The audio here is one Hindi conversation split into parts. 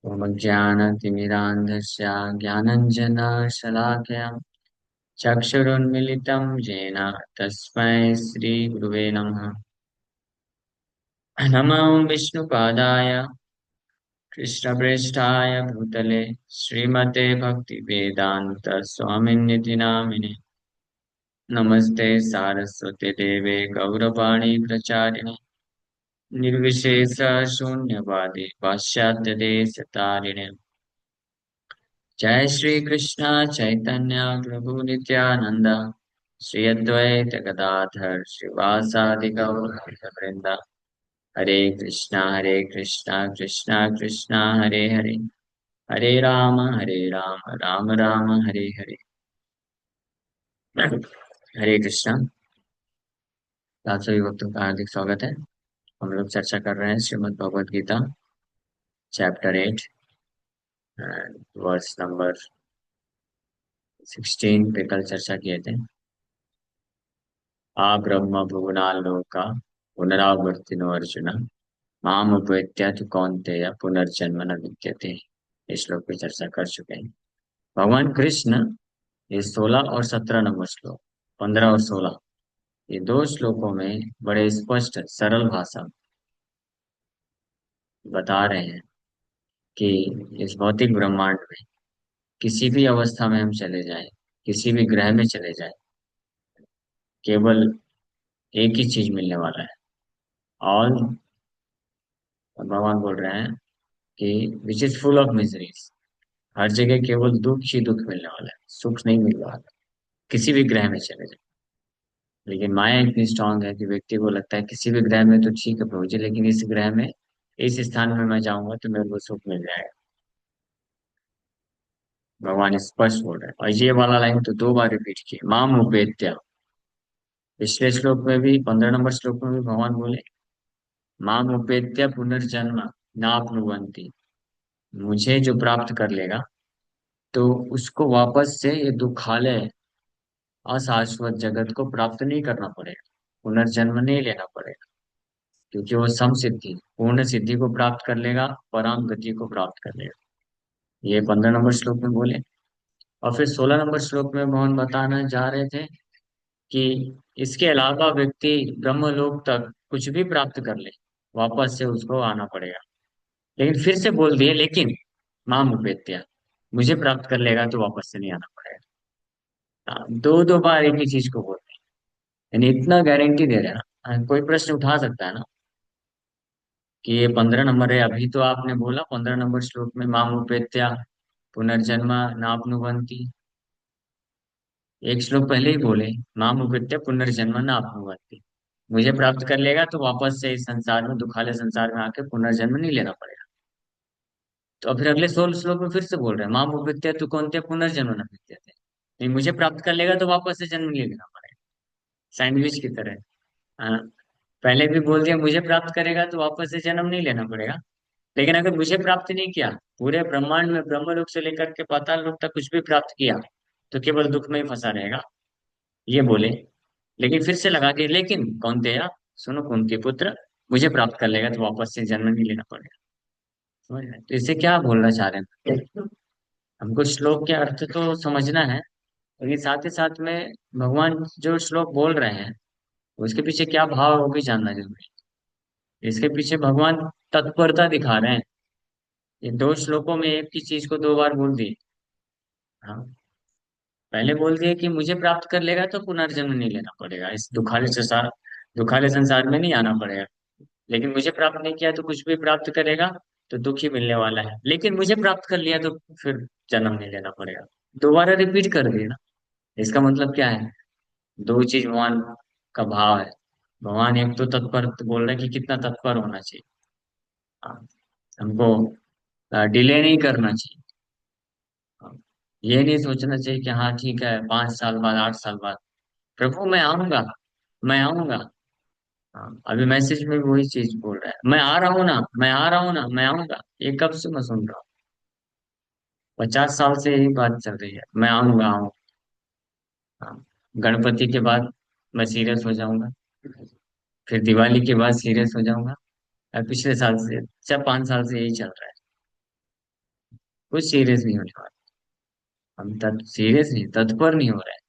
ज्ञानतिमिरान्धस्य ज्ञानञ्जनशलाकया चक्षुरुन्मिलितं येन तस्मै श्रीगुरुवे नमः। नमो विष्णुपादाय कृष्णप्रेष्ठाय भूतले श्रीमते भक्तिवेदान्त स्वामिन्निति नामिने। नमस्ते सारस्वते देवे गौरवाणी प्रचारिणे निर्विशेष शून्यवादी पाश्चात्य देश तारिणे। जय श्री कृष्ण चैतन्य प्रभु नित्यानंद श्री अद्वैत गदाधर श्रीवासादि गौर वृंद। हरे कृष्णा कृष्णा कृष्णा हरे हरे, हरे राम राम राम हरे हरे। हरे कृष्णा। आप सभी भक्तों का हार्दिक स्वागत है। हम लोग चर्चा कर रहे हैं Shrimad Bhagavad Gita chapter 8 verse number 16 पे कल चर्चा किए थे। आ ब्रह्म भुवनालोका पुनरावर्तिनो अर्जुन माम उपैत्य तु कौन्तेय पुनर्जन्म न विद्यते। इस श्लोक पे चर्चा कर चुके हैं। भगवान कृष्ण ये 16 और 17 नंबर श्लोक, 15 और 16, ये दो श्लोकों में बड़े स्पष्ट सरल भाषा बता रहे हैं कि इस भौतिक ब्रह्मांड में किसी भी अवस्था में हम चले जाएं, किसी भी ग्रह में चले जाएं, केवल एक ही चीज मिलने वाला है। और भगवान बोल रहे हैं कि which is full of miseries. हर जगह केवल दुख ही दुख मिलने वाला है, सुख नहीं मिलने वाला। किसी भी ग्रह में चले जाए। लेकिन माया इतनी स्ट्रांग है कि व्यक्ति को लगता है किसी भी ग्रह में तो ठीक है प्रभु जी, लेकिन इस ग्रह में, इस स्थान में मैं जाऊंगा तो मेरे को सुख मिल जाएगा। भगवान स्पष्ट बोल रहे हैं। और ये वाला लाइन तो 2 बार रिपीट किए, माम उपेत्या। पिछले श्लोक में भी, 15 नंबर श्लोक में भी भगवान बोले माम उपेत्या पुनर्जन्म नाप्नुवन्ति। मुझे जो प्राप्त कर लेगा तो उसको वापस से ये दुखालय अशाश्वत जगत को प्राप्त नहीं करना पड़ेगा, पुनर्जन्म नहीं लेना पड़ेगा। क्योंकि वो सम सिद्धि, पूर्ण सिद्धि को प्राप्त कर लेगा, परम गति को प्राप्त कर लेगा। ये 15 नंबर श्लोक में बोले। और फिर 16 नंबर श्लोक में भगवान बताना चाह रहे थे कि इसके अलावा व्यक्ति ब्रह्मलोक तक कुछ भी प्राप्त कर ले, वापस से उसको आना पड़ेगा। लेकिन फिर से बोल दिए लेकिन माम उपेत्या, मुझे प्राप्त कर लेगा तो वापस से नहीं आना पड़ेगा। दो दो बार एक ही चीज को बोल रहे हैं, यानी इतना गारंटी दे रहे हैं ना। कोई प्रश्न उठा सकता है ना कि ये 15 नंबर है, अभी तो आपने बोला 15 नंबर श्लोक में माम उपेत्या पुनर्जन्म नाप्नुवन्ति। एक श्लोक पहले ही बोले माम उपेत्या पुनर्जन्म नाप्नुवन्ति, मुझे प्राप्त कर लेगा तो वापस से इस संसार में, दुखाले संसार में आके पुनर्जन्म नहीं लेना पड़ेगा। तो फिर अगले 16 श्लोक में फिर से बोल रहे हैं माम उपत्या तू कौनते पुनर्जन्म न विद्यते। नहीं, मुझे प्राप्त कर लेगा तो वापस से जन्म ले लेना पड़ेगा, सैंडविच की तरह। हाँ, पहले भी बोल दिया मुझे प्राप्त करेगा तो वापस से जन्म नहीं लेना पड़ेगा। लेकिन अगर मुझे प्राप्त नहीं किया, पूरे ब्रह्मांड में ब्रह्मलोक से लेकर के पाताल लोक तक कुछ भी प्राप्त किया, तो केवल दुख में ही फंसा रहेगा, ये बोले। लेकिन फिर से लगा के लेकिन कौनते, सुनो कुंती पुत्र, मुझे प्राप्त कर लेगा तो वापस से जन्म नहीं लेना पड़ेगा। समझ रहे हैं? तो इससे क्या बोलना चाह रहे हैं? हमको श्लोक के अर्थ तो समझना है, लेकिन साथ ही साथ में भगवान जो श्लोक बोल रहे हैं उसके पीछे क्या भाव है वो भी जानना जरूरी है। इसके पीछे भगवान तत्परता दिखा रहे हैं। ये दो श्लोकों में एक ही चीज को 2 बार बोल दी। हाँ, पहले बोल दिए कि मुझे प्राप्त कर लेगा तो पुनर्जन्म नहीं लेना पड़ेगा, इस दुखाले संसार में नहीं आना पड़ेगा। लेकिन मुझे प्राप्त नहीं किया तो कुछ भी प्राप्त करेगा तो दुख ही मिलने वाला है। लेकिन मुझे प्राप्त कर लिया तो फिर जन्म नहीं लेना पड़ेगा। दोबारा रिपीट कर दिया ना। इसका मतलब क्या है? दो चीज भगवान का भाव है। भगवान एक तो तत्पर बोल रहे हैं कि कितना तत्पर होना चाहिए। हाँ, हमको डिले नहीं करना चाहिए। हाँ, ये नहीं सोचना चाहिए कि हाँ ठीक है 5 साल बाद, 8 साल बाद प्रभु मैं आऊंगा, मैं आऊंगा। हाँ, अभी मैसेज में भी वही चीज बोल रहा है, मैं आ रहा हूँ ना, मैं आ रहा हूँ ना, मैं आऊंगा। ये कब से मैं सुन रहा हूँ? 50 साल से यही बात चल रही है, मैं आऊंगा आऊंगा। हाँ, गणपति के बाद मैं सीरियस हो जाऊंगा, फिर दिवाली के बाद सीरियस हो जाऊंगा। पिछले साल से, 4-5 साल से यही चल रहा है। कुछ सीरियस नहीं होने वाला। हम सीरियस नहीं, तत्पर नहीं हो रहे हैं।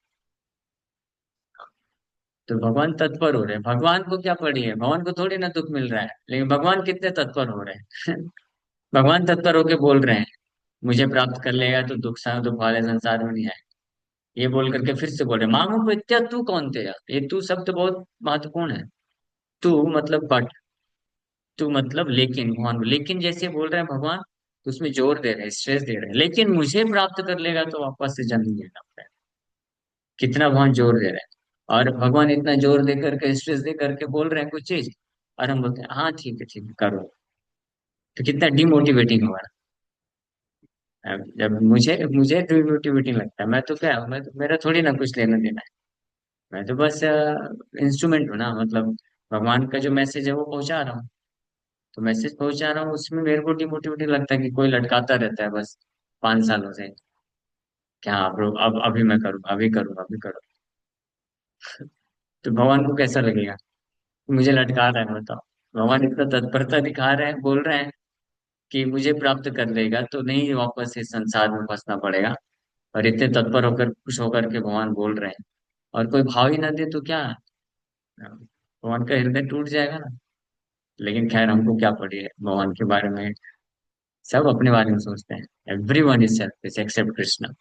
तो भगवान तत्पर हो रहे हैं, भगवान को क्या पड़ी है, भगवान को थोड़ी ना दुख मिल रहा है, लेकिन भगवान कितने तत्पर हो रहे हैं। भगवान तत्पर होके बोल रहे हैं, मुझे प्राप्त कर लेगा तो दुख वाले संसार में नहीं आए। ये बोल करके फिर से बोल रहे, मामू प्रत्या तू कौन थे यार, ये तू शब्द बहुत महत्वपूर्ण है। तू मतलब बट, तू मतलब लेकिन, भगवान लेकिन जैसे बोल रहे हैं भगवान, तो उसमें जोर दे रहे हैं, स्ट्रेस दे रहे हैं, लेकिन मुझे प्राप्त कर लेगा तो वापस से जन्म लेना पड़ेगा। कितना भगवान जोर दे रहे हैं। और भगवान इतना जोर दे करके, स्ट्रेस दे करके बोल रहे हैं कुछ चीज, और हम बोलते हैं हाँ ठीक है करो। तो कितना डिमोटिवेटिंग हुआ। अब जब मुझे मुझे डिमोटिवेटिंग लगता है, मैं तो क्या, मैं तो, मेरा थोड़ी ना कुछ लेना देना है। मैं तो बस इंस्ट्रूमेंट हूँ ना, मतलब भगवान का जो मैसेज है वो पहुंचा रहा हूँ। तो मैसेज पहुंचा रहा हूँ, उसमें मेरे को डिमोटिवेटिंग लगता है कि कोई लटकाता रहता है बस 5 सालों से। क्या आप लोग, अब अभी मैं करूँ, अभी करूँ, अभी करूँ। तो भगवान को कैसा लगेगा कि मुझे लटका रहा है, बताओ। भगवान इतना तत्परता दिखा रहे हैं, बोल रहे हैं कि मुझे प्राप्त कर लेगा तो नहीं वापस इस संसार में फंसना पड़ेगा। और इतने तत्पर होकर, खुश होकर के भगवान बोल रहे हैं, और कोई भाव ही ना दे तो क्या, भगवान का हृदय टूट जाएगा ना। लेकिन खैर, हमको क्या पड़ी है भगवान के बारे में। सब अपने बारे में सोचते हैं, everyone is selfish except Krishna.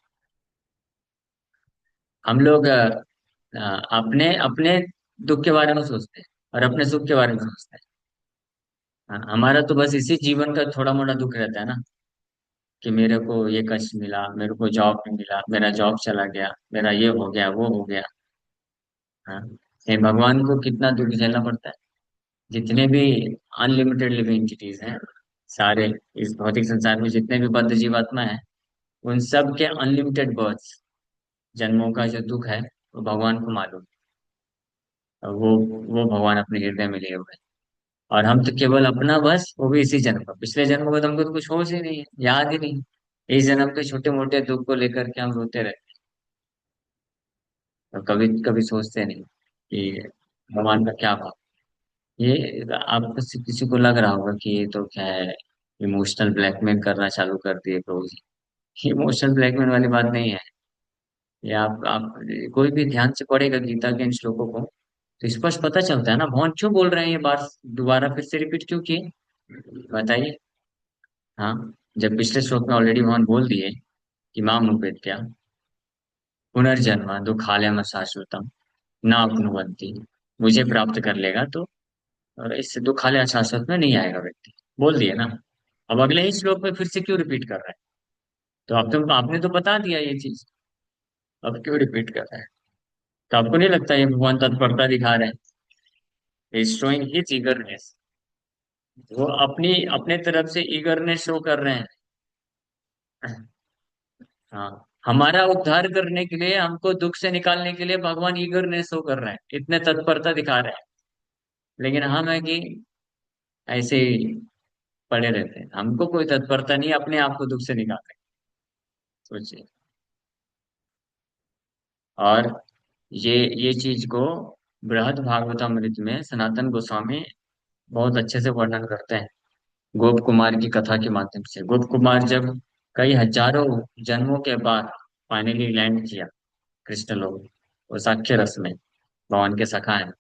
हम लोग अपने अपने दुख के बारे में सोचते हैं, और अपने सुख के बारे में सोचते हैं। हमारा तो बस इसी जीवन का थोड़ा मोटा दुख रहता है ना, कि मेरे को ये कष्ट मिला, मेरे को जॉब नहीं मिला, मेरा जॉब चला गया, मेरा ये हो गया, वो हो गया। हाँ, ये भगवान को कितना दुख झेलना पड़ता है। जितने भी अनलिमिटेड लिविंग एंटिटीज हैं, सारे इस भौतिक संसार में जितने भी बद्ध जीवात्मा हैं, उन सब के अनलिमिटेड बर्थ, जन्मों का जो दुख है, वो भगवान को मालूम है। और वो भगवान अपने हृदय में लिए हुए हैं। और हम तो केवल अपना, बस वो भी इसी जन्म का, पिछले जन्म का तो हमको तो कुछ होश ही नहीं है, याद ही नहीं। इस जन्म के छोटे मोटे दुख को लेकर के हम रोते रहते हैं, और कभी कभी सोचते नहीं कि भगवान का क्या भाव। ये आपको किसी को लग रहा होगा कि ये तो क्या है, इमोशनल ब्लैकमेल करना चालू कर दिए प्रभु जी। इमोशनल ब्लैकमेल वाली बात नहीं है। ये आप कोई भी ध्यान से पढ़ेगा गीता के इन श्लोकों को, तो स्पष्ट पता चलता है ना भगवान क्यों बोल रहे हैं ये बात, दोबारा फिर से रिपीट क्यों किए, बताइए। हाँ, जब पिछले श्लोक में ऑलरेडी भगवान बोल दिए कि माम उपेत्या पुनर्जन्म दुखालयम शाश्वतम ना अपनुवंती, मुझे प्राप्त कर लेगा तो, और इस दुखालय शाश्वत में नहीं आएगा व्यक्ति, बोल दिए ना। अब अगले ही श्लोक में फिर से क्यों रिपीट कर रहा है। तो आप तो, आपने तो बता दिया ये चीज, अब क्यों रिपीट कर रहा है। तो आपको नहीं लगता ये भगवान तत्परता दिखा रहे हैं, शोइंग हिज ईगरनेस। वो अपनी अपने तरफ से ईगरनेस शो कर रहे हैं। हाँ, हमारा उद्धार करने के लिए, हमको दुख से निकालने के लिए भगवान ईगरनेस शो कर रहे हैं, इतने तत्परता दिखा रहे हैं। लेकिन हम है कि ऐसे ही पड़े रहते हैं, हमको कोई तत्परता नहीं अपने आप को दुख से निकालने की। सोचिए। और ये चीज को बृहद भागवतामृत में सनातन गोस्वामी बहुत अच्छे से वर्णन करते हैं, गोप कुमार की कथा के माध्यम से। गोप कुमार जब कई हजारों जन्मों के बाद फाइनली लैंड किया कृष्ण लोग, वो साक्ष्य रस में भगवान के सखा है।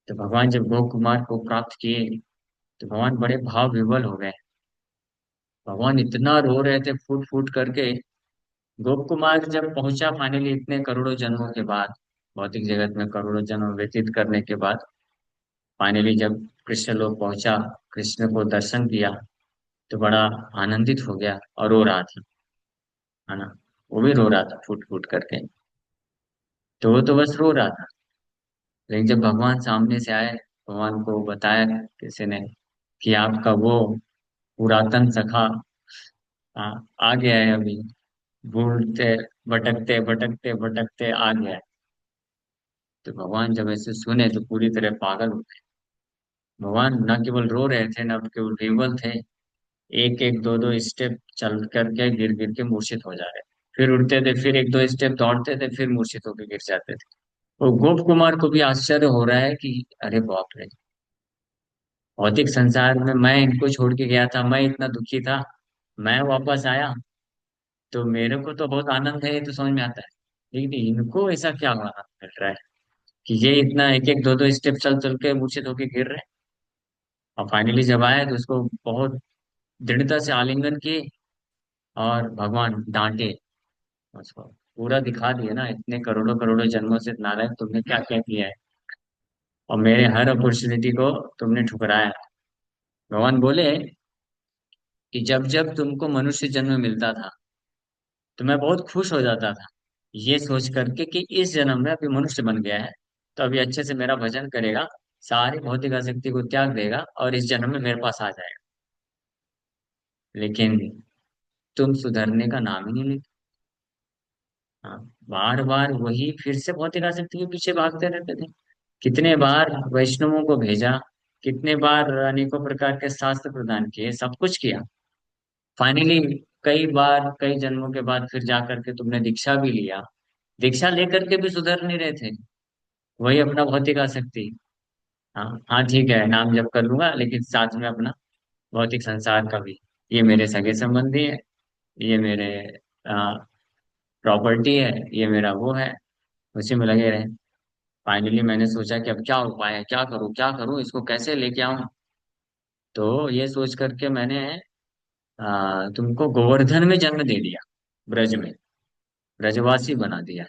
तो भगवान जब गोप कुमार को प्राप्त किए, तो भगवान बड़े भाव विवल हो गए। भगवान इतना रो रहे थे फूट फूट करके। गोप कुमार जब पहुंचा फाइनली, इतने करोड़ों जन्मों के बाद, भौतिक जगत में करोड़ों जन्म व्यतीत करने के बाद, फाइनली जब कृष्ण लोग पहुंचा, कृष्ण को दर्शन किया, तो बड़ा आनंदित हो गया और रो रहा था, है ना। वो भी रो रहा था फूट फूट करके। तो वो तो बस रो रहा था। लेकिन जब भगवान सामने से आए, भगवान को बताया किसी ने कि आपका वो पुरातन सखा आ गया है अभी, भूलते भटकते भटकते भटकते आ गया है। तो भगवान जब ऐसे सुने तो पूरी तरह पागल हो गए। भगवान न केवल रो रहे थे, न केवल विवल थे, एक एक दो दो स्टेप चल करके गिर गिर के मूर्छित हो जा रहे थे। फिर उठते थे, फिर एक दो स्टेप दौड़ते थे, फिर मूर्छित होकर गिर जाते थे। और गोप कुमार को भी आश्चर्य हो रहा है कि अरे बाप रे, भौतिक संसार में मैं इनको छोड़ के गया था, मैं इतना दुखी था, मैं वापस आया तो मेरे को तो बहुत आनंद है, ये तो समझ में आता है। लेकिन इनको ऐसा क्या आनंद मिल रहा है कि ये इतना एक एक दो दो स्टेप चल चल के मूर्छित होके गिर रहे हैं। और फाइनली जब आए तो उसको बहुत दृढ़ता से आलिंगन किए, और भगवान डांटे उसको, पूरा दिखा दिया ना, इतने करोड़ों करोड़ों जन्मों से नारायण तुमने क्या क्या किया है, और मेरे हर अपॉर्चुनिटी को तुमने ठुकराया। भगवान बोले कि जब जब तुमको मनुष्य जन्म मिलता था तो मैं बहुत खुश हो जाता था, ये सोच करके कि इस जन्म में अभी मनुष्य बन गया है तो अभी अच्छे से मेरा भजन करेगा, सारी भौतिक आसक्ति को त्याग देगा और इस जन्म में मेरे पास आ जाएगा। लेकिन तुम सुधरने का नाम ही नहीं लेते। हाँ, बार बार वही फिर से भौतिक आसक्ति के पीछे भागते रहते थे। कितने बार वैष्णवों को भेजा, कितने बार अनेकों प्रकार के शास्त्र प्रदान किए, सब कुछ किया। फाइनली कई बार कई जन्मों के बाद फिर जा करके तुमने दीक्षा भी लिया, दीक्षा लेकर के भी सुधर नहीं रहे थे, वही अपना भौतिक आसक्ति। हाँ हाँ ठीक है, नाम जप कर लूंगा लेकिन साथ में अपना भौतिक संसार का भी, ये मेरे सगे संबंधी है, ये मेरे प्रॉपर्टी है, ये मेरा वो है, उसी में लगे रहे। फाइनली मैंने सोचा कि अब क्या उपाय है, क्या करूं क्या करूं, इसको कैसे लेके आऊं। तो ये सोच करके मैंने तुमको गोवर्धन में जन्म दे दिया, ब्रज में ब्रजवासी बना दिया।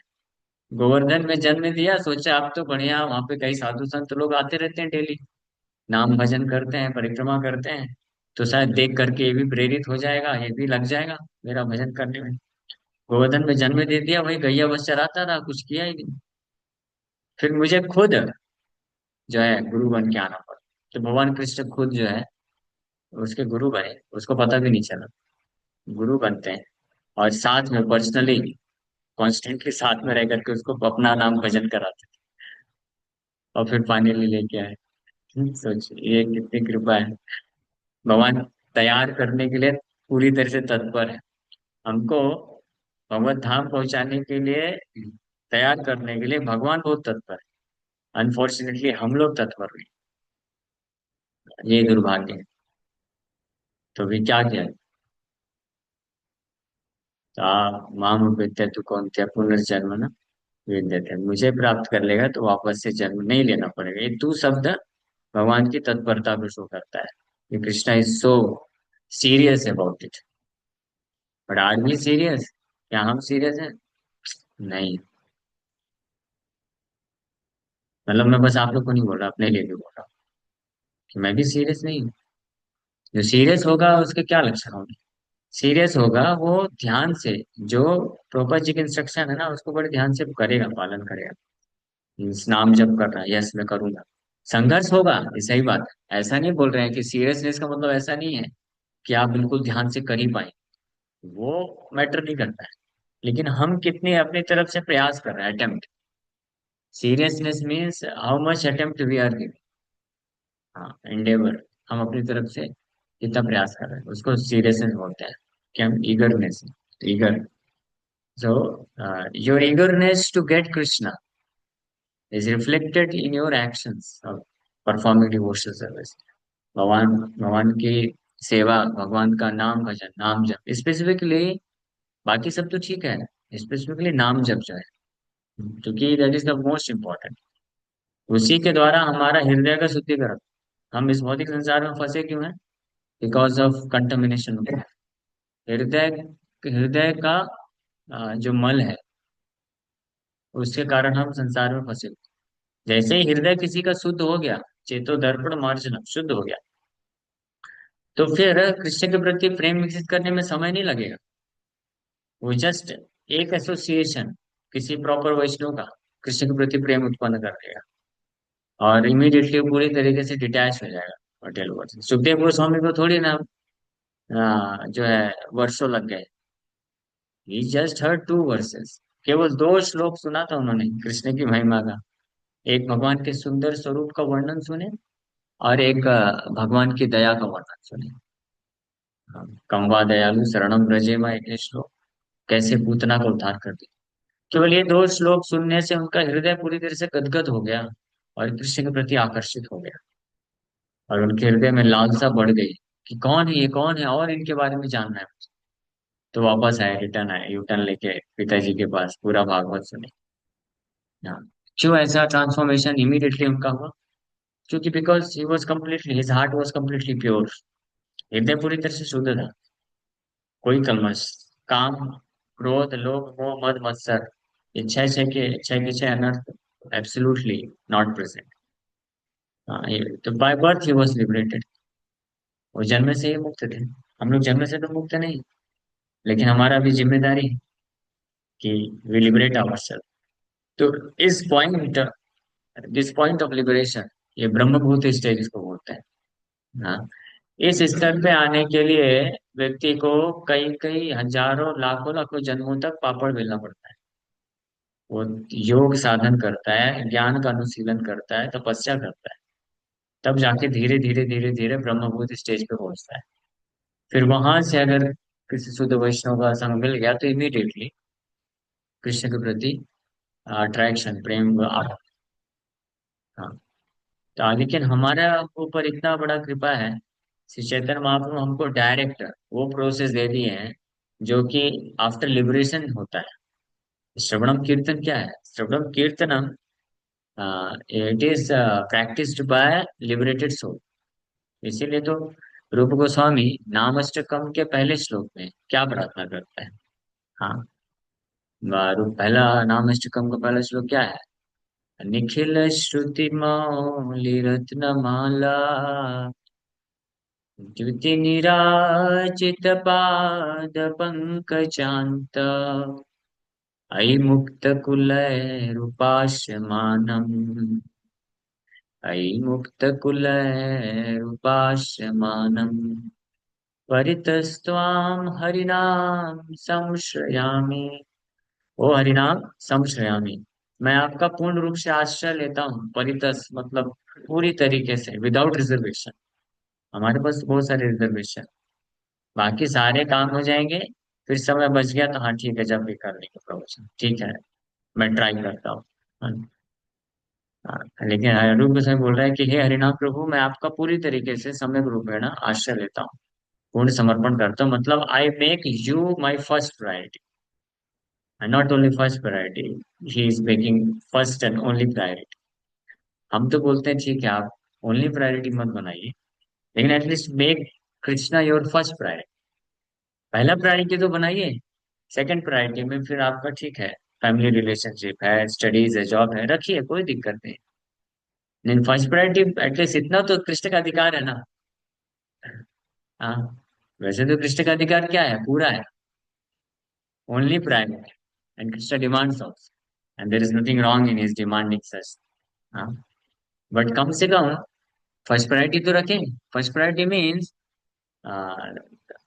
गोवर्धन में जन्म दिया, सोचा अब तो बढ़िया, वहां पे कई साधु संत लोग आते रहते हैं डेली, नाम भजन करते हैं, परिक्रमा करते हैं, तो शायद देख करके ये भी प्रेरित हो जाएगा, ये भी लग जाएगा मेरा भजन करने में। गोवर्धन में जन्म दे दिया, वही गैया बस चराता रहा, कुछ किया ही नहीं। फिर मुझे खुद जो है गुरु बन के आना पड़ा। तो भगवान कृष्ण खुद जो है उसके गुरु बने, उसको पता भी नहीं चला। गुरु बनते हैं और साथ में पर्सनली कॉन्स्टेंटली साथ में रह करके उसको अपना नाम भजन कराते हैं, और फिर फाइनली लेके आए। सोच ये कितनी कृपा है। भगवान तैयार करने के लिए पूरी तरह से तत्पर है हमको, भगवत धाम पहुंचाने के लिए, तैयार करने के लिए भगवान बहुत तत्पर है। अनफॉर्चुनेटली हम लोग तत्पर नहीं, ये दुर्भाग्य है। तो भी क्या किया, माम विद्या तू कौन त्या पुनर्जन्म न विद्यते, मुझे प्राप्त कर लेगा तो वापस से जन्म नहीं लेना पड़ेगा। ये तू शब्द भगवान की तत्परता को शो करता है कि Krishna is so serious about it. But are we serious, क्या हम सीरियस हैं? नहीं। मतलब मैं बस आप लोग को नहीं बोल रहा, अपने लिए भी बोल रहा हूँ कि मैं भी सीरियस नहीं हूँ। जो सीरियस होगा उसके क्या लक्षण होंगे? सीरियस होगा वो ध्यान से, जो प्रॉपर जी की इंस्ट्रक्शन है ना उसको बड़े ध्यान से करेगा, पालन करेगा। नाम जप कर रहा है, यस मैं करूंगा। संघर्ष होगा, ये सही बात है, ऐसा नहीं बोल रहे हैं कि सीरियसनेस का मतलब ऐसा नहीं है कि आप बिल्कुल ध्यान से कर ही पाए, वो मैटर नहीं करता है। लेकिन हम कितने अपनी तरफ से प्रयास कर रहे हैं, attempt. Seriousness means how much attempt we are giving. हाँ, एंडेवर, हम अपनी तरफ से कितना प्रयास कर रहे हैं उसको सीरियसनेस बोलते हैं, कि हम eagerness, eager. So your eagerness to get Krishna is reflected in your actions of performing devotional service। भगवान भगवान की सेवा, भगवान का नाम भजन, नाम जप स्पेसिफिकली, बाकी सब तो ठीक है, स्पेसिफिकली नाम जप जो है, क्योंकि that is the most important. उसी के द्वारा हमारा हृदय का शुद्धिकरण। हम इस भौतिक संसार में फंसे क्यों हैं? Because of contamination. हृदय, हृदय का जो मल है, उसके कारण हम संसार में फंसे हुए। जैसे ही हृदय किसी का शुद्ध हो गया, चेतो दर्पण मार्जन शुद्ध हो गया, तो फिर कृष्ण के प्रति प्रेम विकसित करने में समय नहीं लगेगा। वो जस्ट एक एसोसिएशन किसी प्रॉपर वैष्णव का कृष्ण के प्रति प्रेम उत्पन्न कर देगा, और इमीडिएटली पूरी तरीके से डिटैच हो जाएगा पटेल वर्ड से। सुखदेव गोस्वामी को थोड़ी ना जो है वर्षों लग गए, ही जस्ट हर्ड 2 वर्सेस, केवल 2 श्लोक सुना था उन्होंने कृष्ण की महिमा का। एक भगवान के सुंदर स्वरूप का वर्णन सुने, और एक भगवान की दया का वर्णन सुने। कम्बा दयालु शरणम ब्रजे में एक श्लोक, कैसे पूतना का उद्धार कर दिया। केवल ये 2 श्लोक सुनने से उनका हृदय पूरी तरह से गदगद हो गया, और कृष्ण के प्रति आकर्षित हो गया, और उनके हृदय में लालसा बढ़ गई। कि कौन है ये, कौन है, और इनके बारे में जानना है। तो वापस आए, रिटर्न आए, यूटर्न लेके पिताजी के पास पूरा भागवत सुने। हाँ। क्यों ऐसा ट्रांसफॉर्मेशन इमीडिएटली उनका हुआ? क्योंकि because he was completely, his heart was completely pure. हृदय पूरी तरह से शुद्ध था, कोई कलमश, काम, क्रोध, लोभ, मोह, मद, मत्सर, इच्छा इच्छा के इच्छा के इच्छा अनर्थ, एब्सोल्युटली नॉट प्रेजेंट। हाँ, तो by birth he was liberated. वो जन्म से ही मुक्त थे। हम लोग जन्म से तो मुक्त नहीं, लेकिन हमारा भी जिम्मेदारी है कि वी लिबरेट आवरसेल्फ। तो इस point, this point of liberation, ये ब्रह्मभूत स्टेज इसको बोलते हैं। हाँ। इस स्तर पे आने के लिए व्यक्ति को कई कई हजारों लाखों लाखों जन्मों तक पापड़ बेलना पड़ता है। वो योग साधन करता है, ज्ञान का अनुशीलन करता है, तपस्या करता है, तब जाके धीरे धीरे धीरे धीरे ब्रह्मभूत स्टेज पे पहुंचता है। फिर वहां से अगर किसी शुद्ध वैष्णव का संग मिल गया तो इमीडिएटली कृष्ण के प्रति अट्रैक्शन, प्रेम आ। हाँ। तो लेकिन हमारा ऊपर इतना बड़ा कृपा है, श्री चैतन्य महाप्रभु हमको डायरेक्ट वो प्रोसेस दे दिए हैं जो कि आफ्टर लिबरेशन होता है। श्रवणम कीर्तन क्या है? श्रवणम कीर्तनम, it is practised by liberated soul. इसीलिए तो रूप गोस्वामी नामष्टकम के पहले श्लोक में क्या प्रार्थना करता है? हाँ, रूप पहला नामष्टकम का पहला श्लोक क्या है? निखिल श्रुति मौलि रत्न माला, द्युति निराजित पाद पंकजांत, अयि मुक्त कुलैरुपास्यमानम्, अयि मुक्त कुलैरुपास्यमानम्, परितस्त्वां हरिनाम संश्रयामि। ओ हरिनाम संश्रयामि, मैं आपका पूर्ण रूप से आश्रय लेता हूँ। परितस मतलब पूरी तरीके से, विदाउट रिजर्वेशन। हमारे पास तो बहुत सारे रिजर्वेशन, बाकी सारे काम हो जाएंगे। फिर समय बच गया तो हाँ ठीक है, जब भी कर लेंगे प्रवचन, ठीक है, मैं ट्राई करता हूँ। हाँ। हाँ, लेकिन रूप गोस्वामी बोल रहा है कि हे हरिनाम प्रभु, मैं आपका पूरी तरीके से सम्यक रूप में ना आश्रय लेता हूँ, पूर्ण समर्पण करता हूँ। मतलब I make you my first priority, not only first priority, he is making first and only priority. हम तो बोलते हैं ठीक है, आप ओनली प्रायोरिटी मत बनाइए, लेकिन at least make Krishna your first priority. पहला प्रायोरिटी तो बनाइए, सेकंड प्रायोरिटी में फिर आपका ठीक है, फैमिली रिलेशनशिप है, स्टडीज है, जॉब है, रखिए, कोई दिक्कत नहीं। लेकिन फर्स्ट प्रायोरिटी एटलीस्ट इतना तो कृष्ण का अधिकार है ना। हाँ। वैसे तो कृष्ण का अधिकार क्या है? पूरा है, only priority, and Krishna demands also, and there is nothing wrong in his demanding such. हाँ। बट कम से कम फर्स्ट प्रायोरिटी तो रखें। फर्स्ट प्रायोरिटी मीन्स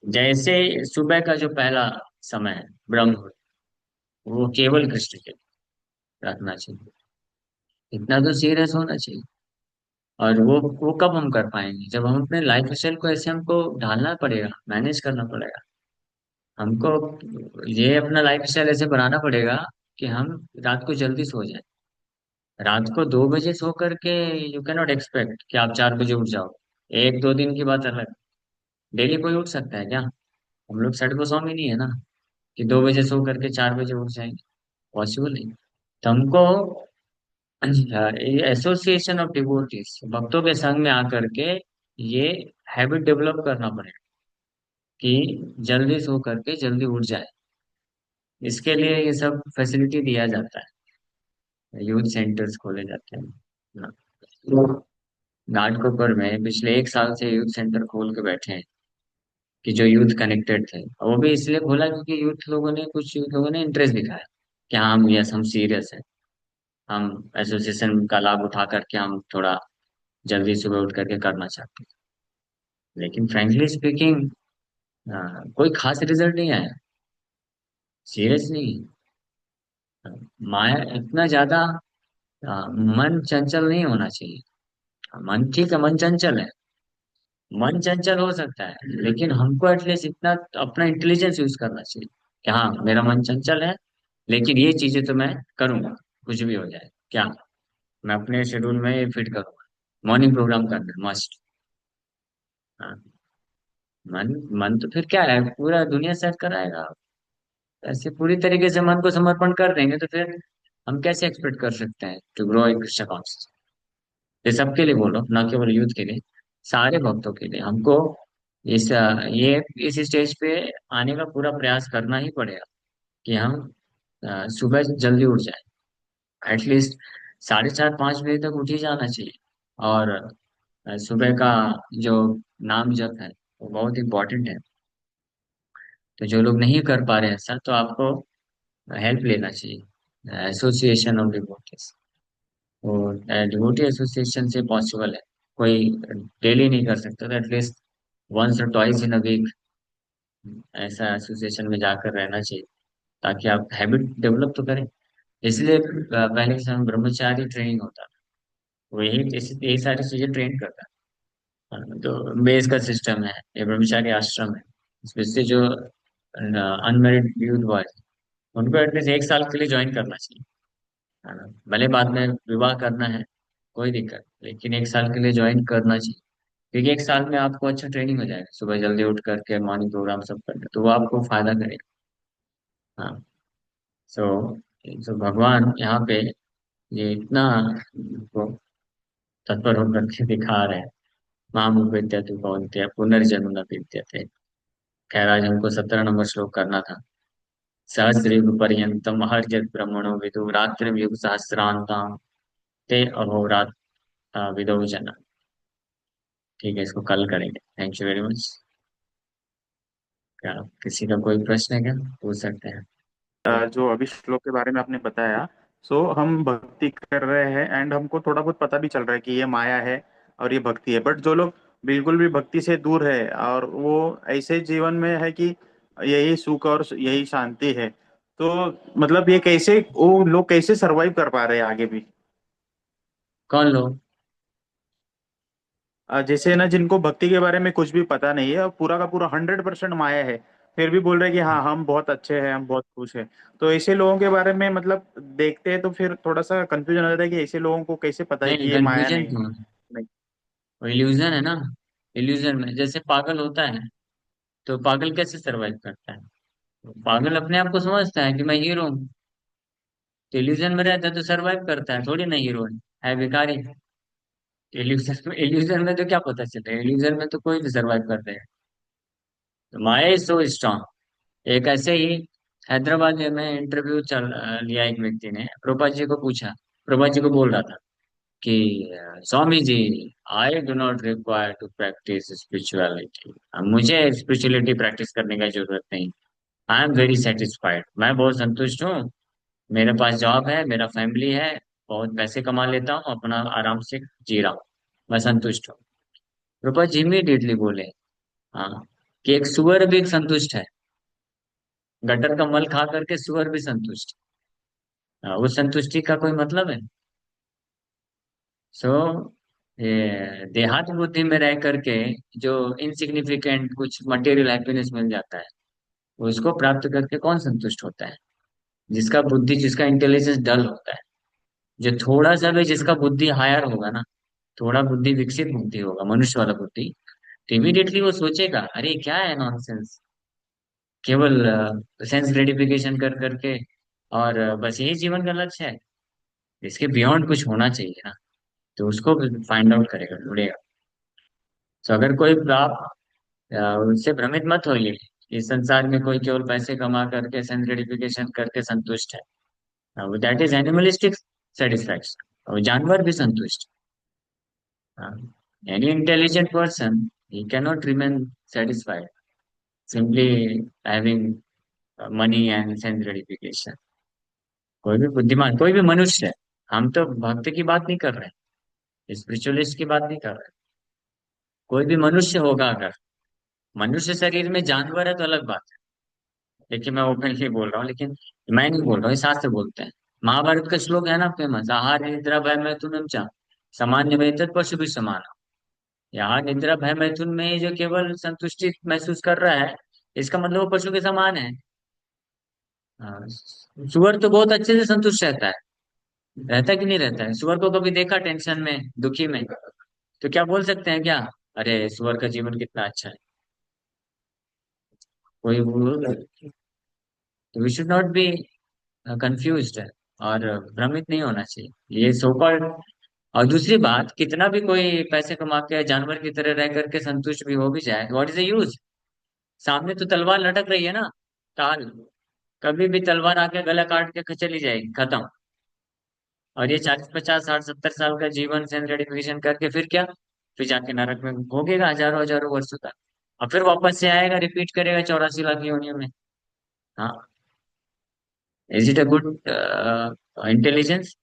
जैसे सुबह का जो पहला समय है, ब्रह्म मुहूर्त, वो केवल कृष्ण के लिए रखना चाहिए। इतना तो सीरियस होना चाहिए। और वो कब हम कर पाएंगे? जब हम अपने लाइफ स्टाइल को ऐसे हमको ढालना पड़ेगा, मैनेज करना पड़ेगा हमको। ये अपना लाइफ स्टाइल ऐसे बनाना पड़ेगा कि हम रात को जल्दी सो जाए। रात को 2 बजे सो करके यू कैन नॉट एक्सपेक्ट कि आप 4 बजे उठ जाओ। एक दो दिन की बात अलग, डेली कोई उठ सकता है क्या? हम लोग सेट गोस्वामी नहीं है ना, कि 2 बजे सो करके 4 बजे उठ जाएंगे, पॉसिबल नहीं। तो हमको एसोसिएशन ऑफ डिवोटीज, भक्तों के संग में आकर के ये हैबिट डेवलप करना पड़ेगा कि जल्दी सो करके जल्दी उठ जाए। इसके लिए ये सब फैसिलिटी दिया जाता है, यूथ सेंटर्स खोले जाते हैं ना। घाटकोपर में पिछले 1 साल से यूथ सेंटर खोल के बैठे हैं, कि जो यूथ कनेक्टेड थे, और वो भी इसलिए खोला क्योंकि कुछ यूथ लोगों ने इंटरेस्ट दिखाया कि हाँ हम, यस, हम सीरियस है, हम एसोसिएशन का लाभ उठा करके हम थोड़ा जल्दी सुबह उठ करके करना चाहते हैं। लेकिन फ्रेंकली स्पीकिंग कोई खास रिजल्ट नहीं आया, सीरियस नहीं। माया इतना ज्यादा, मन चंचल नहीं होना चाहिए। मन ठीक है, मन चंचल है, मन चंचल हो सकता है, लेकिन हमको एटलीस्ट इतना अपना इंटेलिजेंस यूज करना चाहिए कि हाँ मेरा मन चंचल है, लेकिन ये चीजें तो मैं करूंगा, कुछ भी हो जाए क्या, मैं अपने शेड्यूल में फिट करूंगा। मॉर्निंग प्रोग्राम करना मस्ट। हाँ। मन मन तो फिर क्या है, पूरा दुनिया सेट कराएगा। ऐसे पूरी तरीके से मन को समर्पण कर देंगे तो फिर हम कैसे एक्सपेक्ट कर सकते हैं to grow in Krishna conscious. ये सबके लिए बोलो, ना केवल यूथ के लिए, सारे भक्तों के लिए हमको ये इस स्टेज पे आने का पूरा प्रयास करना ही पड़ेगा कि हम सुबह जल्दी उठ जाए। एटलीस्ट 4:30 5 बजे तक उठ ही जाना चाहिए। और सुबह का जो नाम जप है वो बहुत इंपॉर्टेंट है। तो जो लोग नहीं कर पा रहे हैं ऐसा, तो आपको हेल्प लेना चाहिए एसोसिएशन ऑफ डिवोटीज। और डिवोटी एसोसिएशन से पॉसिबल है। कोई डेली नहीं कर सकता तो एटलीस्ट वंस और ट्वाइस इन अ वीक ऐसा एसोसिएशन में जाकर रहना चाहिए, ताकि आप हैबिट डेवलप तो करें। इसलिए पहले के समय ब्रह्मचारी ट्रेनिंग होता था, वही यही सारी चीजें ट्रेन करता है। तो बेस का सिस्टम है, ये ब्रह्मचारी आश्रम है। इसमें जो अनमेरिड यूथ बॉयज, उनको एटलीस्ट 1 साल के लिए ज्वाइन करना चाहिए, है ना। भले बाद में विवाह करना है, कोई दिक्कत नहीं, लेकिन 1 साल के लिए ज्वाइन करना चाहिए। क्योंकि 1 साल में आपको अच्छा ट्रेनिंग हो जाएगा, सुबह जल्दी उठ करके मॉर्निंग प्रोग्राम सब करके, तो वो आपको फायदा करेगा। हाँ। सो so भगवान यहाँ पे ये इतना को तत्पर होकर के दिखा रहे हैं। माम विद्या तु कौन्तेय पुनर्जन्म न विद्यते। खैर आज हमको 17 नंबर श्लोक करना था। सहस्रयुग पर्यंतम महर्षि ब्रह्मणो विदु रात्रि युग सहस्रांताम ते अहोरात्र विदो जना। ठीक है, इसको कल करेंगे। Thank you very much. क्या किसी का कोई प्रश्न है क्या, पूछ सकते हैं। जो अभी श्लोक के बारे में आपने बताया, सो हम भक्ति कर रहे हैं एंड हमको थोड़ा बहुत पता भी चल रहा है कि ये माया है और ये भक्ति है। बट जो लोग बिल्कुल भी भक्ति से दूर है और वो ऐसे जीवन में है कि यही सुख और यही शांति है, तो मतलब ये कैसे वो लोग कैसे सरवाइव कर पा रहे हैं आगे भी? कौन लोग? जैसे ना जिनको भक्ति के बारे में कुछ भी पता नहीं है और पूरा का पूरा 100% माया है, फिर भी बोल रहे हैं कि हाँ हम बहुत अच्छे हैं, हम बहुत खुश हैं। तो ऐसे लोगों के बारे में मतलब देखते हैं तो फिर थोड़ा सा कंफ्यूजन हो जाता है कि ऐसे लोगों को कैसे पता है नहीं कि ये माया कंफ्यूजन नहीं है। क्यों? नहीं। वो इल्यूजन है ना। इल्यूजन में जैसे पागल होता है, तो पागल कैसे सरवाइव करता है? पागल अपने आप को समझता है कि मैं हीरो हूँ, तो इल्यूजन में रहता है तो सरवाइव करता है, थोड़ी ना हीरो है भिखारी। इल्यूजन में तो क्या पता चलता है, इल्यूजन में तो कोई भी सरवाइव करते हैं। तो माया इज सो स्ट्रांग। एक ऐसे ही हैदराबाद में इंटरव्यू लिया एक व्यक्ति ने, प्रभुपाद जी को पूछा। प्रभुपाद जी को बोल रहा था कि Swami ji, I do not require to practise spirituality. मुझे स्पिरिचुअलिटी प्रैक्टिस करने की जरूरत नहीं। आई एम वेरी सेटिस्फाइड, मैं बहुत संतुष्ट हूँ। मेरे पास जॉब है, मेरा फैमिली है, बहुत पैसे कमा लेता हूँ, अपना आराम से जी रहा हूँ, मैं संतुष्ट हूँ। रूपा जी इमीडिएटली बोले, हाँ, कि एक सुअर भी संतुष्ट है। गटर का मल खा करके सुअर भी संतुष्ट है। उस संतुष्टि का कोई मतलब है? सो ये देहात बुद्धि में रह करके जो इनसिग्निफिकेंट कुछ मटेरियल हैप्पीनेस मिल जाता है, उसको प्राप्त करके कौन संतुष्ट होता है? जिसका बुद्धि, जिसका इंटेलिजेंस डल होता है। जो थोड़ा सा भी जिसका बुद्धि हायर होगा ना, थोड़ा बुद्धि विकसित बुद्धि होगा, मनुष्य वाला बुद्धि, तो इमीडिएटली वो सोचेगा, अरे क्या है नॉनसेंस, केवल सेंस ग्रेटिफिकेशन कर करके, और बस यही जीवन का लक्ष्य है। इसके बियॉन्ड कुछ होना चाहिए ना। तो उसको फाइंड आउट करेगा, ढूंढेगा। तो अगर कोई आप उससे भ्रमित मत होइए। इस संसार में कोई केवल पैसे कमा करके सेंस ग्रेटिफिकेशन करके संतुष्ट है, दैट इज एनिमलिस्टिक सेटिस्फैक्शन। और जानवर भी संतुष्ट। Any intelligent person, he cannot remain satisfied simply having money and sense gratification। कोई भी बुद्धिमान, कोई भी मनुष्य है, हम तो भक्त की बात नहीं कर रहे, स्पिरिचुअलिस्ट की बात नहीं कर रहे। कोई भी मनुष्य होगा, अगर मनुष्य शरीर में जानवर है तो अलग बात है। देखिए मैं ओपनली बोल रहा हूँ, लेकिन मैं नहीं बोल रहा हूँ, ये शास्त्र बोलते हैं। महाभारत का श्लोक है ना फेमस, आहार निद्रा भय मैथुन च सामान्य वेतन पशु भी समान। यहाँ निद्रा भय मैथुन में ही जो केवल संतुष्टि महसूस कर रहा है, इसका मतलब वो पशु के समान है। हाँ, सुअर तो बहुत अच्छे से संतुष्ट रहता है। रहता कि नहीं रहता है? सुअर को कभी देखा टेंशन में, दुखी में? तो क्या बोल सकते हैं क्या, अरे सुअर का जीवन कितना अच्छा है? कोई वो, we should not be confused और भ्रमित नहीं होना चाहिए ये सो कॉल्ड। और दूसरी बात, कितना भी कोई पैसे कमा के जानवर की तरह रह करके संतुष्ट भी हो भी जाए, व्हाट इज द यूज? सामने तो तलवार लटक रही है ना, काल, कभी भी तलवार आके गला काट के चली जाएगी, खत्म। और ये 40 50 60 70 साल का जीवन सेल्फ ग्रेटिफिकेशन करके फिर क्या? फिर जाके नरक में भोगेगा हजारों हजारों वर्षों तक, और फिर वापस से आएगा, रिपीट करेगा 84 लाख योनियों में। हाँ, is it a good intelligence?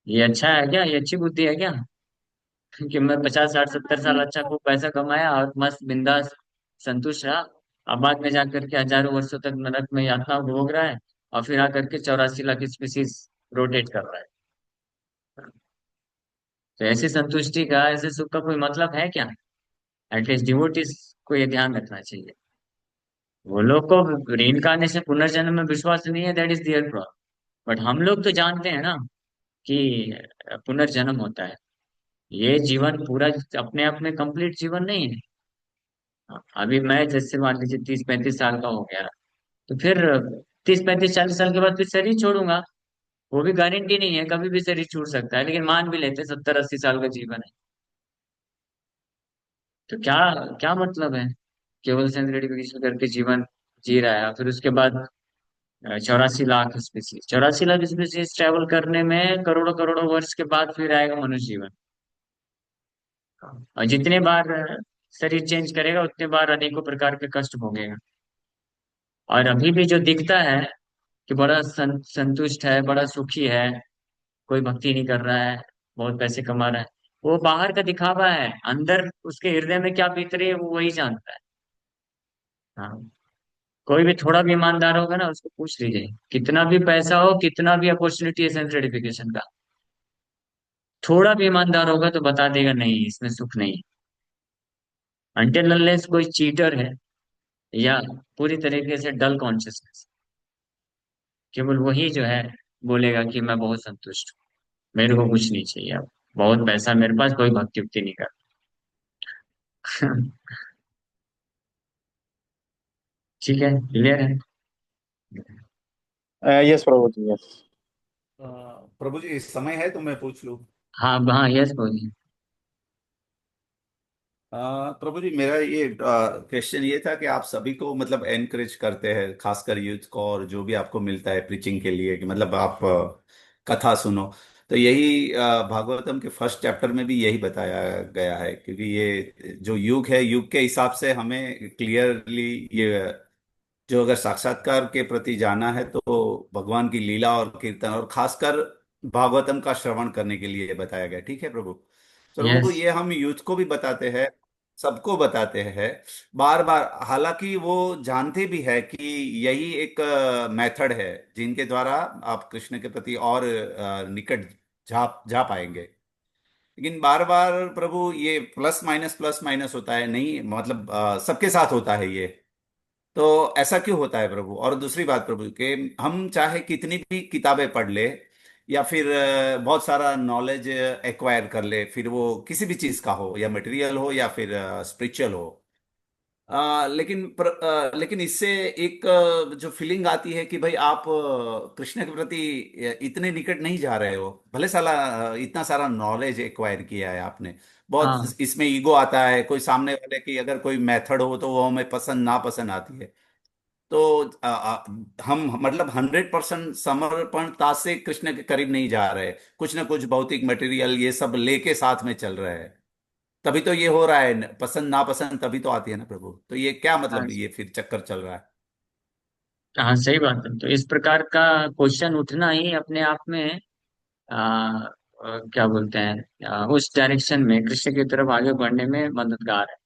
ये अच्छा है क्या? ये अच्छी बुद्धि है क्या? कि मैं 50 60 70 साल अच्छा खूब पैसा कमाया और मस्त बिंदास संतुष्ट रहा, अब बाद में जाकर के हजारों वर्षों तक नरक में यातना भोग रहा है, और फिर आकर के 84 लाख स्पीसीज रोटेट कर रहा है। तो ऐसी संतुष्टि का, ऐसे सुख का कोई मतलब है क्या? एटलीस्ट डिवोटीज को ये ध्यान रखना चाहिए। वो लोग को रीइंकार्नेशन, पुनर्जन्म में विश्वास नहीं है, that is their problem. But हम लोग तो जानते हैं ना कि पुनर्जन्म होता है। ये जीवन पूरा अपने आप में कंप्लीट जीवन नहीं है। अभी मैं जैसे मान लीजिए 30 35 साल का हो गया, तो फिर 30 35 40 साल के बाद फिर शरीर छोड़ूंगा। वो भी गारंटी नहीं है, कभी भी शरीर छूट सकता है, लेकिन मान भी लेते 70 80 साल का जीवन है। तो क्या, क्या मतलब है केवल सेंस ग्रेटिफिकेशन करके जीवन जी रहा है? फिर उसके बाद 84 lakh species, 84 lakh species travel करने में करोड़ों करोड़ों वर्ष के बाद फिर आएगा मनुष्य जीवन। और जितने बार शरीर चेंज करेगा उतने बार अनेकों प्रकार के कष्ट भोगेगा। और अभी भी जो दिखता है कि बड़ा संतुष्ट है, बड़ा सुखी है, कोई भक्ति नहीं कर रहा है, बहुत पैसे कमा रहा है, वो बाहर का दिखावा है, अंदर उसके हृदय में क्या बीत रही है वो वही जानता है। हाँ, कोई भी थोड़ा भी ईमानदार होगा ना, उसको पूछ लीजिए, कितना भी पैसा हो, कितना भी अपॉर्चुनिटी है सेंस सर्टिफिकेशन का, थोड़ा भी ईमानदार होगा तो बता देगा नहीं, इसमें सुख नहीं। अनटिल अनलेस कोई चीटर है या पूरी तरीके से डल कॉन्शियसनेस, केवल वही जो है बोलेगा कि मैं बहुत संतुष्ट हूँ, मेरे को कुछ नहीं चाहिए अब, बहुत पैसा मेरे पास, कोई भक्ति उक्ति नहीं कर। ठीक है, क्लियर है। यस प्रभु जी, यस। अ, प्रभु जी समय है तो मैं पूछ लूं? हाँ हाँ, यस बोलिए। प्रभु जी मेरा ये क्वेश्चन ये था कि आप सभी को मतलब एनकरेज करते हैं, खासकर यूथ को, और जो भी आपको मिलता है प्रीचिंग के लिए कि मतलब आप कथा सुनो। तो यही भागवतम के फर्स्ट चैप्टर में भी यही बताया गया है, क्योंकि ये जो युग है, युग के हिसाब से हमें क्लियरली ये जो अगर साक्षात्कार के प्रति जाना है तो भगवान की लीला और कीर्तन और खासकर भागवतम का श्रवण करने के लिए बताया गया। ठीक है प्रभु। तो प्रभु यस। ये हम यूथ को भी बताते हैं, सबको बताते हैं बार बार, हालांकि वो जानते भी है कि यही एक मेथड है जिनके द्वारा आप कृष्ण के प्रति और निकट जा जा पाएंगे। लेकिन बार बार प्रभु ये प्लस माइनस होता है, नहीं मतलब सबके साथ होता है ये। तो ऐसा क्यों होता है प्रभु? और दूसरी बात प्रभु के, हम चाहे कितनी भी किताबें पढ़ ले या फिर बहुत सारा नॉलेज एक्वायर कर ले, फिर वो किसी भी चीज का हो, या मटेरियल हो या फिर स्पिरिचुअल हो, लेकिन इससे एक जो फीलिंग आती है कि भाई आप कृष्ण के प्रति इतने निकट नहीं जा रहे हो, भले साला इतना सारा नॉलेज एक्वायर किया है आपने, हाँ बहुत इसमें ईगो आता है, कोई सामने वाले की अगर कोई मेथड हो तो वो हमें पसंद ना पसंद आती है। तो हम मतलब 100% समर्पणता से कृष्ण के करीब नहीं जा रहे, कुछ ना कुछ भौतिक मटेरियल ये सब लेके साथ में चल रहे हैं, तभी तो ये हो रहा है, पसंद नापसंद तभी तो आती है ना प्रभु। तो ये क्या हाँ मतलब ये फिर चक्कर चल रहा है? हाँ, सही बात है। तो इस प्रकार का क्वेश्चन उठना ही अपने आप में क्या बोलते हैं, उस डायरेक्शन में कृष्ण की तरफ आगे बढ़ने में मददगार है।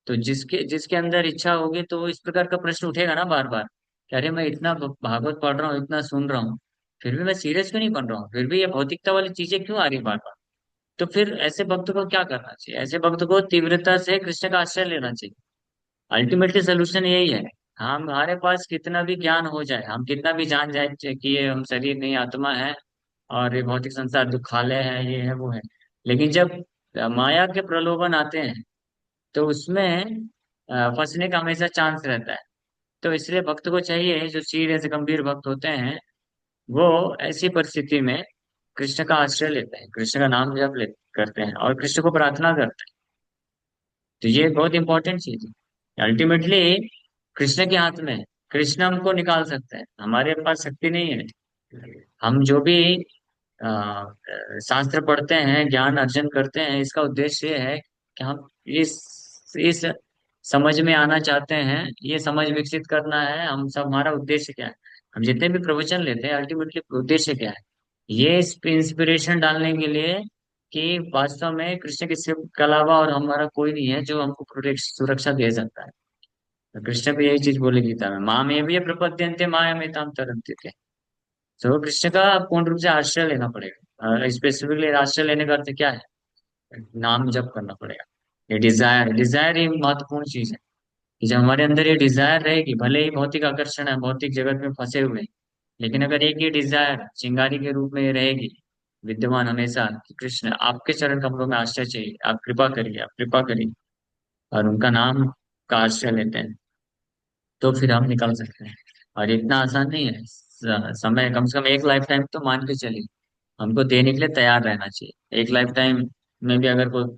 तो जिसके जिसके अंदर इच्छा होगी तो वो इस प्रकार का प्रश्न उठेगा ना बार बार, कि अरे मैं इतना भागवत पढ़ रहा हूँ, इतना सुन रहा हूँ, फिर भी मैं सीरियस क्यों नहीं बन रहा हूँ, फिर भी ये भौतिकता वाली चीजें क्यों आ रही बार बार? तो फिर ऐसे भक्त को क्या करना चाहिए? ऐसे भक्त को तीव्रता से कृष्ण का आश्रय लेना चाहिए। अल्टीमेटली सोल्यूशन यही है। हम, हमारे पास कितना भी ज्ञान हो जाए, हम कितना भी जान जाए कि ये हम शरीर नहीं आत्मा है, और ये भौतिक संसार दुखालय है, ये है वो है, लेकिन जब माया के प्रलोभन आते हैं तो उसमें, फंसने का हमेशा चांस रहता है। तो इसलिए भक्त को चाहिए, जो सीरियस गंभीर भक्त होते हैं, वो ऐसी परिस्थिति में कृष्ण का आश्रय लेते हैं, कृष्ण का नाम जप ले करते हैं और कृष्ण को प्रार्थना करते हैं। तो ये बहुत इंपॉर्टेंट चीज है। अल्टीमेटली कृष्ण के हाथ में है। कृष्ण हमको निकाल सकते हैं, हमारे पास शक्ति नहीं है। हम जो भी शास्त्र पढ़ते हैं, ज्ञान अर्जन करते हैं, इसका उद्देश्य ये है कि हम इस समझ में आना चाहते हैं, ये समझ विकसित करना है। हम सब, हमारा उद्देश्य क्या है? हम जितने भी प्रवचन लेते हैं, अल्टीमेटली उद्देश्य क्या है? ये इंस्पिरेशन डालने के लिए कि वास्तव में कृष्ण के सिर्फ के अलावा और हमारा कोई नहीं है जो हमको सुरक्षा दे सकता है। तो कृष्ण भी यही चीज बोले गीता में, माँ में भी प्रपद्यंते माया में ताम तरंते थे। तो कृष्ण का पूर्ण रूप से आश्रय लेना पड़ेगा। स्पेसिफिकली आश्रय लेने का अर्थ क्या है? नाम जप करना पड़ेगा। ये डिजायर डिजायर ये महत्वपूर्ण चीज है कि जब हमारे अंदर ये डिजायर रहेगी, भले ही भौतिक आकर्षण है, भौतिक जगत में फंसे हुए हैं, लेकिन अगर एक ये डिजायर चिंगारी के रूप में ये रहेगी विद्यमान हमेशा कि कृष्ण आपके चरण कमलों में आश्रय चाहिए, आप कृपा करिए, आप कृपा करिए, और उनका नाम का आश्रय लेते हैं, तो फिर हम निकल सकते हैं। और इतना आसान नहीं है। समय कम से कम एक लाइफ टाइम तो मान के चलिए, हमको देने के लिए तैयार रहना चाहिए। एक लाइफ टाइम में भी अगर कोई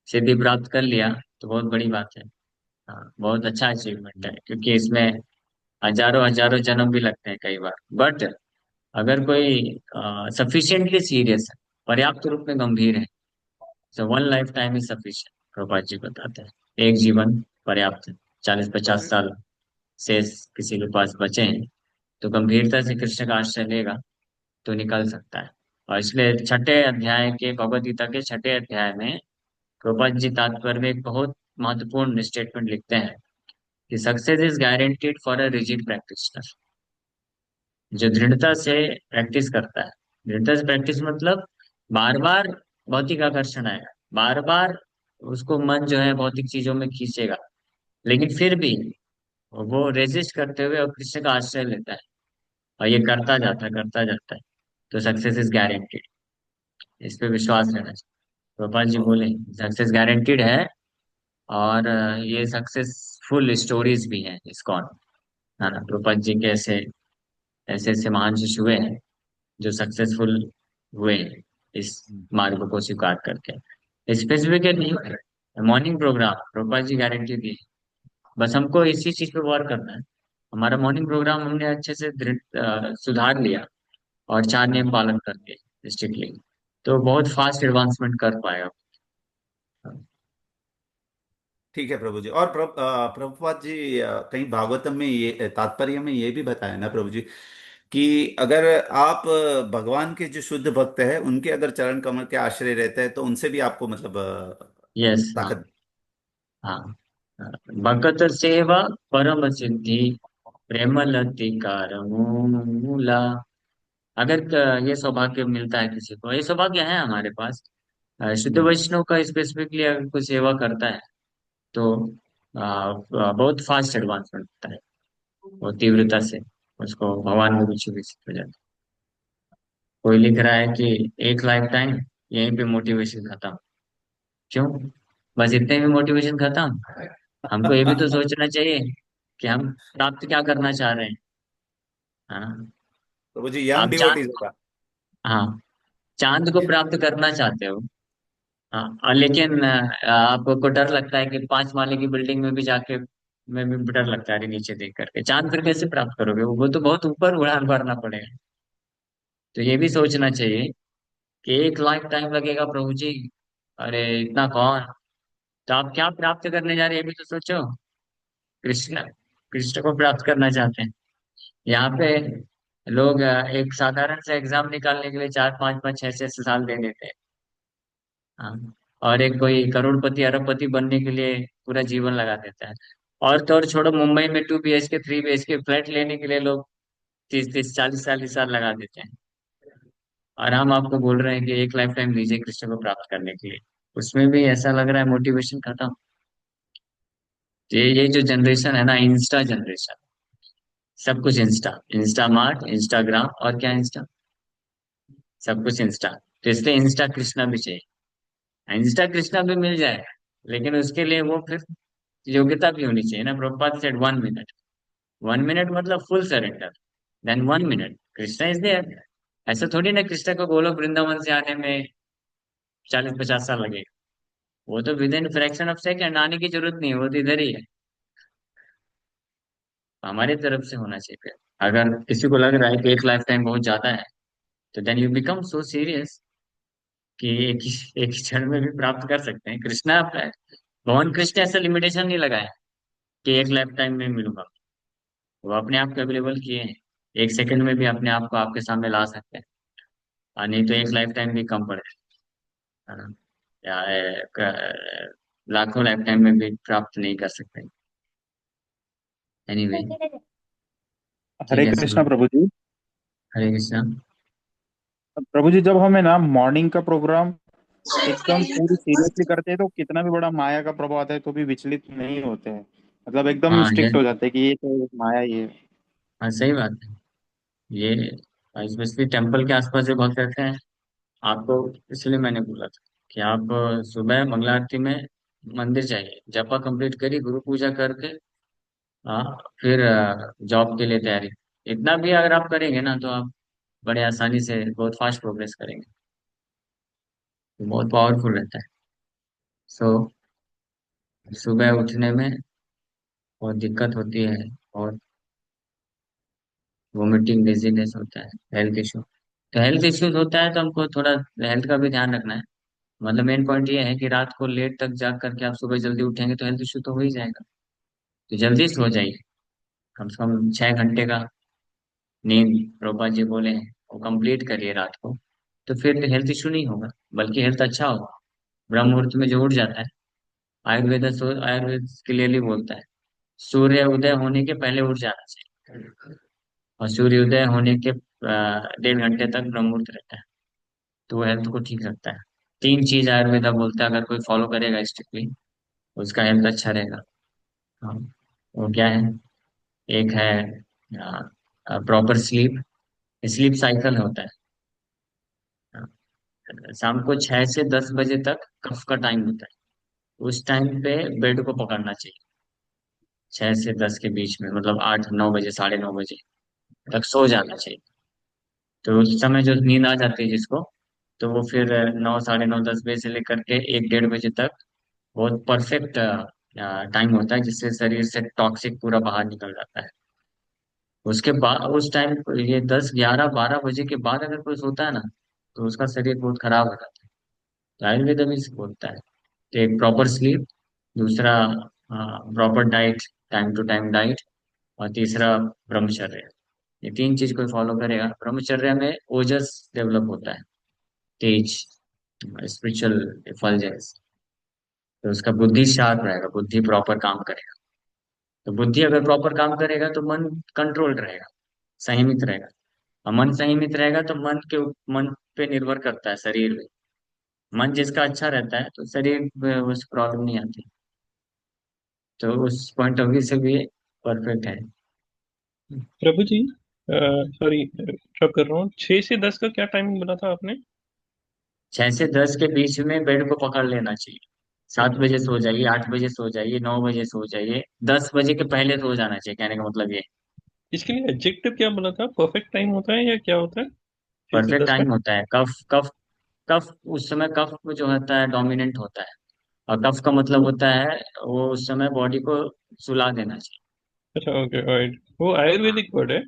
सिद्धि प्राप्त कर लिया तो बहुत बड़ी बात है। हाँ, बहुत अच्छा अचीवमेंट है, क्योंकि इसमें हजारों हजारों जन्म भी लगते हैं कई बार। बट अगर कोई सफिशिएंटली सीरियस है, पर्याप्त रूप में गंभीर है, तो one lifetime is sufficient, Prabhupada ji बताते हैं। एक जीवन पर्याप्त है। 40-50 साल से किसी के पास बचे हैं, तो गंभीरता से कृष्ण का आश्रय लेगा तो निकल सकता है। और इसलिए छठे अध्याय के, भगवद गीता के छठे अध्याय में प्रभुपाद जी तात्पर्य में एक बहुत महत्वपूर्ण स्टेटमेंट लिखते हैं कि success is guaranteed for a rigid practitioner. जो दृढ़ता से प्रैक्टिस करता है, दृढ़ता से प्रैक्टिस मतलब बार बार भौतिक आकर्षण आएगा, बार बार उसको मन जो है भौतिक चीजों में खींचेगा, लेकिन फिर भी वो रेजिस्ट करते हुए और कृष्ण का आश्रय लेता है, और ये करता जाता है, तो सक्सेस इज गारंटीड। इस पे विश्वास रहना चाहिए। गोपाल जी बोले सक्सेस गारंटीड है। और ये सक्सेसफुल स्टोरीज भी हैं इस्कॉन, है ना। द्रुपद जी के ऐसे ऐसे ऐसे महान शिष्य हुए हैं जो सक्सेसफुल हुए हैं इस मार्ग को स्वीकार करके। स्पेसिफिकली मॉर्निंग प्रोग्राम द्रुपद जी गारंटी दी। बस हमको इसी चीज पे वर्क करना है। हमारा मॉर्निंग प्रोग्राम हमने अच्छे से सुधार लिया और 4 नियम पालन करके स्ट्रिक्टली, तो बहुत फास्ट एडवांसमेंट कर पाएगा। ठीक है प्रभु जी। और प्रभुपाद जी, कहीं भागवतम में ये तात्पर्य में ये भी बताया ना प्रभु जी कि अगर आप भगवान के जो शुद्ध भक्त है उनके अगर चरण कमल के आश्रय रहते हैं तो उनसे भी आपको मतलब यस, हाँ, ताकत। हाँ। भगत सेवा परम सिद्धि प्रेमलति मूला। अगर ये सौभाग्य मिलता है किसी को, ये सौभाग्य है हमारे पास। शुद्ध हम्म। वैष्णव का स्पेसिफिकली अगर कोई सेवा करता है तो बहुत फास्ट एडवांसमेंट होता है, और तीव्रता से उसको भगवान में रुचि विकसित हो जाती है। कोई लिख रहा है कि एक लाइफ टाइम यहीं पे मोटिवेशन खत्म। क्यों? बस इतने में मोटिवेशन खत्म? हमको ये भी तो सोचना चाहिए कि हम प्राप्त क्या करना चाह रहे हैं। हाँ, प्रभु जी यंग आप चांद, डिवोटीज होगा। हाँ, चांद को प्राप्त करना चाहते हो। हाँ, और लेकिन आपको डर लगता है कि 5 माले की बिल्डिंग में भी जाके, में भी डर लगता है, अरे नीचे देख करके चांद फिर कैसे प्राप्त करोगे? वो तो बहुत ऊपर उड़ान भरना पड़ेगा। तो ये भी सोचना चाहिए कि एक लाइफ टाइम लगेगा प्रभु जी, अरे इतना कौन। तो आप क्या प्राप्त करने जा रहे हैं, ये भी तो सोचो। कृष्ण, कृष्ण को प्राप्त करना चाहते हैं। यहाँ पे लोग एक साधारण सा एग्जाम निकालने के लिए 4, 5, 5, 6 6 साल दे देते हैं। हाँ, और एक कोई करोड़पति अरबपति बनने के लिए पूरा जीवन लगा देता है। और तो और छोड़ो, मुंबई में 2 BHK 3 BHK फ्लैट लेने के लिए लोग 30 30 40 40 साल लगा देते हैं। और हम आपको बोल रहे हैं कि एक लाइफ टाइम लीजिए कृष्ण को प्राप्त करने के लिए। उसमें भी ऐसा लग रहा है मोटिवेशन खत्म। ये जो जनरेशन है ना, इंस्टा जनरेशन, सब कुछ इंस्टा, इंस्टा मार्ट, इंस्टाग्राम, और क्या इंस्टा, सब कुछ इंस्टा। तो इसलिए इंस्टा कृष्णा भी चाहिए। इंस्टा कृष्णा भी मिल जाए, लेकिन उसके लिए वो फिर योग्यता भी होनी चाहिए ना। प्रभुपाद सेड 1 मिनट, 1 मिनट मतलब full surrender, then 1 minute Krishna is there. ऐसा थोड़ी ना कृष्णा को गोलोक वृंदावन से आने में 40-50 साल लगेगा। वो तो with in fraction of second आने की जरूरत नहीं है, वो तो इधर ही है। हमारी तरफ से होना चाहिए फिर। अगर किसी को लग रहा है कि एक लाइफ टाइम बहुत ज्यादा है, तो then you become so serious कि एक ही क्षण में भी प्राप्त कर सकते हैं कृष्णा। भगवान कृष्ण ऐसा लिमिटेशन नहीं लगाया कि एक लाइफ टाइम में मिलूंगा। वो अपने आप को अवेलेबल किए हैं, एक सेकंड में भी अपने आप को आपके सामने ला सकते हैं। नहीं तो एक लाइफ टाइम भी कम पड़े, है ना। या लाखों लाइफ टाइम में भी प्राप्त नहीं कर सकते। एनीवे, ठीक हरे है कृष्णा सुनो। प्रभु जी। हरे कृष्णा। प्रभु जी, जब हमें ना मॉर्निंग का प्रोग्राम एकदम पूरी सीरियसली करते हैं तो कितना भी बड़ा माया का प्रभाव आता है तो भी विचलित नहीं होते हैं, मतलब एकदम हाँ ये, स्ट्रिक्ट हो जाते हैं कि ये तो एक माया ही है। हाँ सही बात है। ये स्पेशली टेम्पल के आसपास जो भक्त रहते हैं, आपको इसलिए मैंने बोला था कि आप सुबह मंगला आरती में मंदिर जाइए, जपा कंप्लीट करिए, गुरु पूजा करके, हाँ, फिर जॉब के लिए तैयारी। इतना भी अगर आप करेंगे ना, तो आप बड़े आसानी से बहुत फास्ट प्रोग्रेस करेंगे। तो बहुत पावरफुल रहता है। सो सुबह उठने में बहुत दिक्कत होती है, और वोमिटिंग, डिजीनेस होता है, हेल्थ इशू। तो हेल्थ इश्यूज होता है तो हमको थोड़ा हेल्थ का भी ध्यान रखना है। मतलब मेन पॉइंट ये है कि रात को लेट तक जाग करके आप सुबह जल्दी उठेंगे तो हेल्थ इशू तो हो ही जाएगा। तो जल्दी सो जाइए, कम से कम 6 घंटे का नींद रोबा जी बोले हैं वो कंप्लीट करिए रात को। तो फिर हेल्थ इशू नहीं होगा, बल्कि हेल्थ अच्छा होगा। ब्रह्म मुहूर्त में जो उठ जाता है, आयुर्वेद क्लियरली बोलता है, सूर्य उदय होने के पहले उठ जाना चाहिए। और सूर्य उदय होने के 1.5 घंटे तक ब्रह्म मुहूर्त रहता है। तो वो हेल्थ को ठीक रखता है। 3 चीज आयुर्वेदा बोलता है, अगर कोई फॉलो करेगा स्ट्रिक्टली, उसका हेल्थ अच्छा रहेगा। हाँ, वो क्या है? एक है प्रॉपर स्लीप। स्लीप साइकिल होता है। हाँ, शाम को 6 से 10 बजे तक कफ का टाइम होता है। उस टाइम पे बेड को पकड़ना चाहिए। 6 से 10 के बीच में, मतलब 8-9 बजे, 9:30 बजे तक सो जाना चाहिए। तो उस समय जो नींद आ जाती है जिसको, तो वो फिर 9, 9:30, 10 बजे से लेकर के 1-1:30 बजे तक बहुत परफेक्ट टाइम होता है, जिससे शरीर से टॉक्सिक पूरा बाहर निकल जाता है। उसके बाद उस टाइम, ये 10, 11, 12 बजे के बाद अगर कोई सोता है ना, तो उसका शरीर बहुत खराब हो जाता है। तो आयुर्वेद भी इसे बोलता है। तो एक प्रॉपर स्लीप, दूसरा proper diet, time to time diet, और तीसरा ब्रह्मचर्य। ये 3 चीज कोई फॉलो करेगा, ब्रह्मचर्य में ओजस डेवलप होता है, तेज, स्पिरिचुअल इफल्जेंस। तो उसका बुद्धि शार्प रहेगा, बुद्धि प्रॉपर काम करेगा। तो बुद्धि अगर प्रॉपर काम करेगा तो मन कंट्रोल रहेगा, संयमित रहेगा। और मन संयमित रहेगा तो मन पे निर्भर करता है शरीर भी। मन जिसका अच्छा रहता है तो शरीर में उस प्रॉब्लम नहीं आती। तो उस पॉइंट ऑफ व्यू से भी परफेक्ट है। प्रभु जी, सॉरी इंटरप्ट कर रहा हूँ। 6 से 10 का क्या टाइमिंग बोला था आपने? 6 से 10 के बीच में बेड को पकड़ लेना चाहिए। सात ओके। बजे सो जाइए, 8 बजे सो जाइए, 9 बजे सो जाइए, 10 बजे के पहले सो जाना चाहिए, कहने का मतलब ये। इसके लिए एडजेक्टिव क्या बोला था? परफेक्ट टाइम होता है या क्या होता है छह से परफेक्ट दस का टाइम होता है। कफ कफ कफ उस समय कफ जो होता है डोमिनेंट होता है। और कफ का मतलब होता है, वो उस समय बॉडी को सुला देना चाहिए। अच्छा, ओके, ऑलराइट। वो आयुर्वेदिक वर्ड है?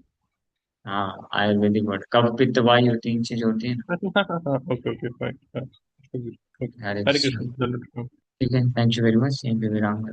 हाँ, आयुर्वेदिक वर्ड, कफ पित्त वायु 3 चीज होती है ना। हाँ हाँ हाँ हाँ, okay okay fine. Okay. Hare Hare Krishna. Krishna. ठीक है, थैंक यू वेरी मच, यहीं पे विराम।